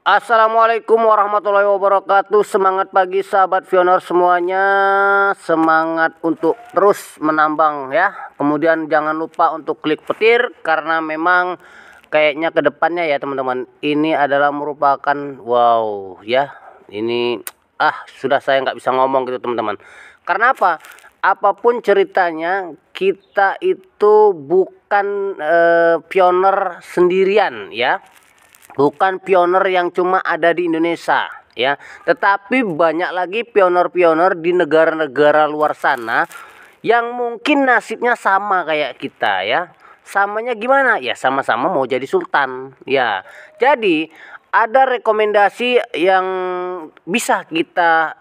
Assalamualaikum warahmatullahi wabarakatuh. Semangat pagi sahabat Pioner semuanya. Semangat untuk terus menambang ya. Kemudian jangan lupa untuk klik petir, karena memang kayaknya kedepannya ya teman-teman, ini adalah merupakan wow ya. Ini sudah saya nggak bisa ngomong gitu teman-teman. Karena apa? Apapun ceritanya, kita itu bukan pioner sendirian ya. Bukan pioner yang cuma ada di Indonesia ya, tetapi banyak lagi pioner-pioner di negara-negara luar sana yang mungkin nasibnya sama kayak kita ya. Samanya gimana? Ya sama-sama mau jadi sultan ya. Jadi ada rekomendasi yang bisa kita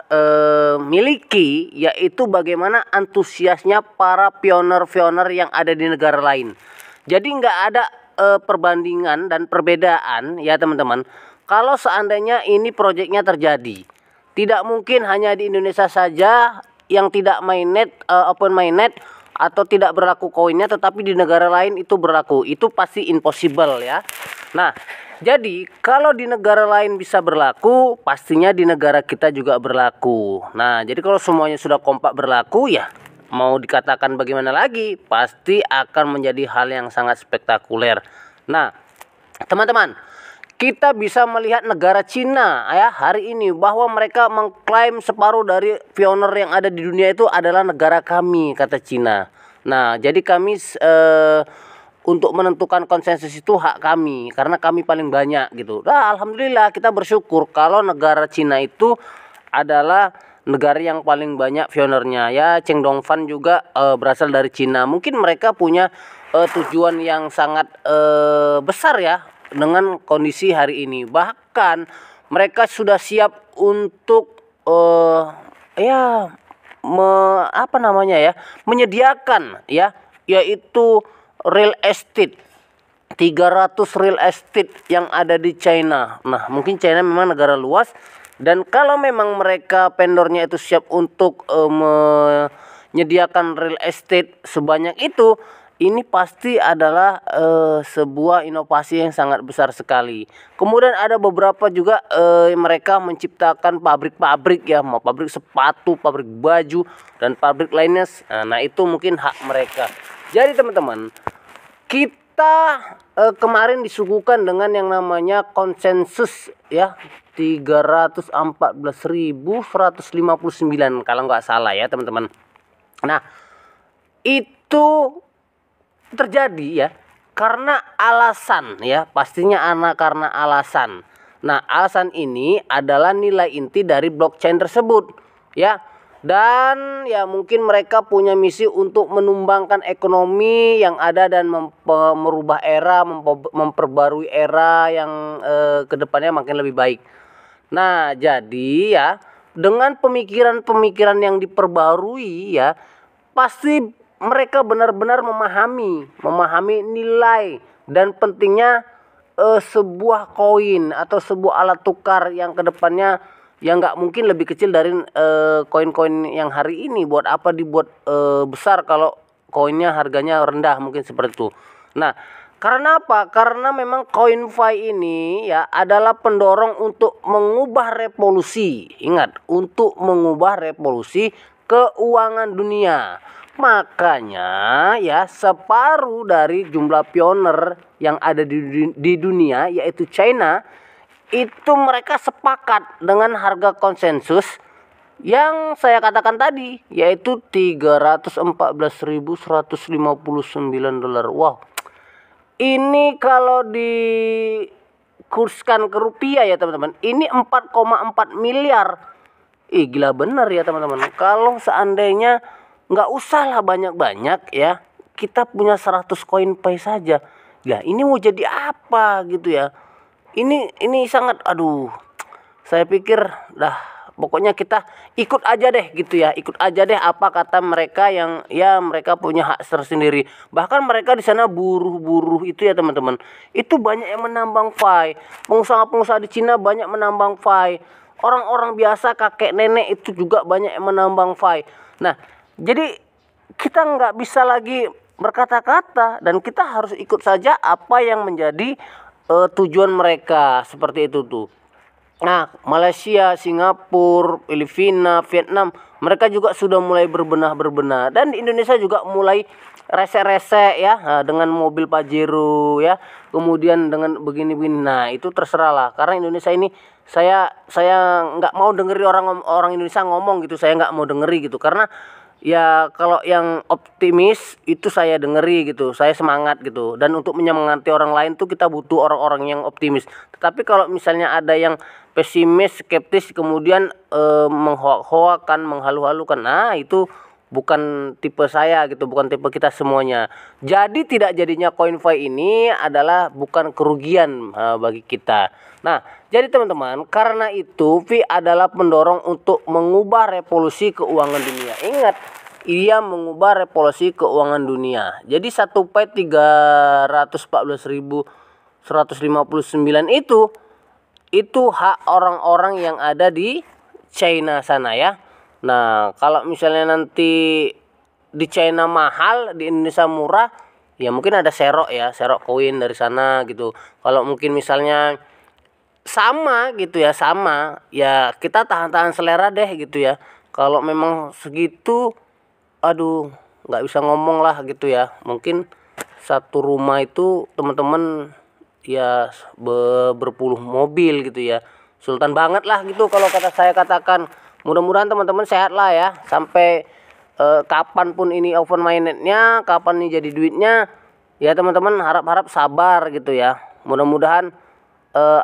miliki, yaitu bagaimana antusiasnya para pioner-pioner yang ada di negara lain. Jadi nggak ada perbandingan dan perbedaan ya teman-teman. Kalau seandainya ini proyeknya terjadi, tidak mungkin hanya di Indonesia saja yang tidak mainnet, open mainnet atau tidak berlaku koinnya, tetapi di negara lain itu berlaku. Itu pasti impossible ya. Nah, jadi kalau di negara lain bisa berlaku, pastinya di negara kita juga berlaku. Nah, jadi kalau semuanya sudah kompak berlaku ya, mau dikatakan bagaimana lagi, pasti akan menjadi hal yang sangat spektakuler. Nah, teman-teman, kita bisa melihat negara Cina ya hari ini, bahwa mereka mengklaim separuh dari pioner yang ada di dunia itu adalah negara kami, kata Cina. Nah, jadi kami untuk menentukan konsensus itu hak kami, karena kami paling banyak gitu. Nah, alhamdulillah kita bersyukur kalau negara Cina itu adalah negara yang paling banyak pionernya ya. Cheng Dongfan juga berasal dari Cina. Mungkin mereka punya tujuan yang sangat besar ya dengan kondisi hari ini. Bahkan mereka sudah siap untuk menyediakan ya, yaitu real estate. 300 real estate yang ada di China. Nah, mungkin China memang negara luas, dan kalau memang mereka vendornya itu siap untuk menyediakan real estate sebanyak itu, ini pasti adalah sebuah inovasi yang sangat besar sekali. Kemudian ada beberapa juga mereka menciptakan pabrik-pabrik ya, mau pabrik sepatu, pabrik baju, dan pabrik lainnya. Nah, itu mungkin hak mereka. Jadi teman-teman, kita kemarin disuguhkan dengan yang namanya konsensus ya, 314.159 kalau nggak salah ya teman-teman. Nah, itu terjadi ya karena alasan ya, pastinya karena alasan. Nah, alasan ini adalah nilai inti dari blockchain tersebut ya. Dan ya mungkin mereka punya misi untuk menumbangkan ekonomi yang ada dan merubah era, memperbarui era yang kedepannya makin lebih baik. Nah, jadi ya dengan pemikiran-pemikiran yang diperbarui ya, pasti mereka benar-benar memahami nilai dan pentingnya sebuah koin atau sebuah alat tukar yang kedepannya yang nggak mungkin lebih kecil dari koin-koin yang hari ini. Buat apa dibuat besar kalau koinnya harganya rendah, mungkin seperti itu. Nah, karena apa? Karena memang CoinFi ini ya adalah pendorong untuk mengubah revolusi. Ingat, untuk mengubah revolusi keuangan dunia. Makanya ya separuh dari jumlah pioner yang ada di dunia, yaitu China, itu mereka sepakat dengan harga konsensus yang saya katakan tadi, yaitu 314.159 dolar. Wow. Ini kalau dikurskan ke rupiah ya teman-teman, ini 4,4 miliar. Gila bener ya teman-teman. Kalau seandainya nggak usah lah banyak-banyak ya, kita punya 100 koin pay saja. Ya, ini mau jadi apa gitu ya. Ini sangat, saya pikir pokoknya kita ikut aja deh gitu ya, ikut aja deh apa kata mereka yang ya mereka punya hak tersendiri. Bahkan mereka di sana buruh-buruh itu ya teman-teman, itu banyak yang menambang fai. Pengusaha-pengusaha di Cina banyak menambang fai. Orang-orang biasa kakek nenek itu juga banyak yang menambang fai. Nah, jadi kita nggak bisa lagi berkata-kata, dan kita harus ikut saja apa yang menjadi tujuan mereka, seperti itu tuh. Nah, Malaysia, Singapura, Filipina, Vietnam, mereka juga sudah mulai berbenah. Dan di Indonesia juga mulai rese-rese ya, dengan mobil Pajero ya, kemudian dengan begini-begini. Nah, itu terserah lah. Karena Indonesia ini saya nggak mau dengeri orang Indonesia ngomong gitu. Saya nggak mau dengeri gitu. Karena ya kalau yang optimis itu saya dengeri gitu, saya semangat gitu. Dan untuk menyemangati orang lain tuh kita butuh orang-orang yang optimis. Tetapi kalau misalnya ada yang pesimis, skeptis, kemudian menghoak-hoakan, menghalu-halukan, nah itu bukan tipe saya gitu, bukan tipe kita semuanya. Jadi tidak jadinya CoinFi ini adalah bukan kerugian bagi kita. Nah, jadi teman-teman, karena itu Vi adalah pendorong untuk mengubah revolusi keuangan dunia. Ingat, ia mengubah revolusi keuangan dunia. Jadi 1,314.159 itu hak orang-orang yang ada di China sana ya. Nah, kalau misalnya nanti di China mahal, di Indonesia murah, ya mungkin ada serok ya, serok koin dari sana gitu. Kalau mungkin misalnya sama gitu ya, sama ya kita tahan-tahan selera deh gitu ya. Kalau memang segitu, aduh nggak bisa ngomong lah gitu ya. Mungkin satu rumah itu teman-teman ya berpuluh mobil gitu ya, sultan banget lah gitu kalau kata saya katakan. Mudah-mudahan teman-teman sehat lah ya, sampai kapanpun ini open mindednya, kapan ini jadi duitnya ya teman-teman, harap-harap sabar gitu ya. Mudah-mudahan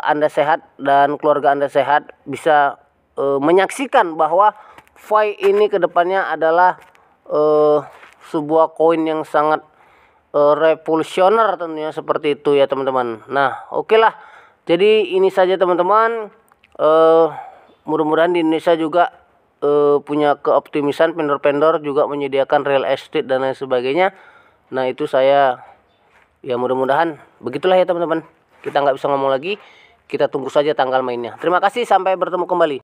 Anda sehat dan keluarga Anda sehat, bisa menyaksikan bahwa Fi ini kedepannya adalah sebuah koin yang sangat revolusioner tentunya, seperti itu ya teman-teman. Nah, oke lah. Jadi ini saja teman-teman. Mudah-mudahan di Indonesia juga punya keoptimisan, vendor-vendor juga menyediakan real estate dan lain sebagainya. Nah, itu saya ya mudah-mudahan begitulah ya teman-teman. Kita nggak bisa ngomong lagi. Kita tunggu saja tanggal mainnya. Terima kasih, sampai bertemu kembali.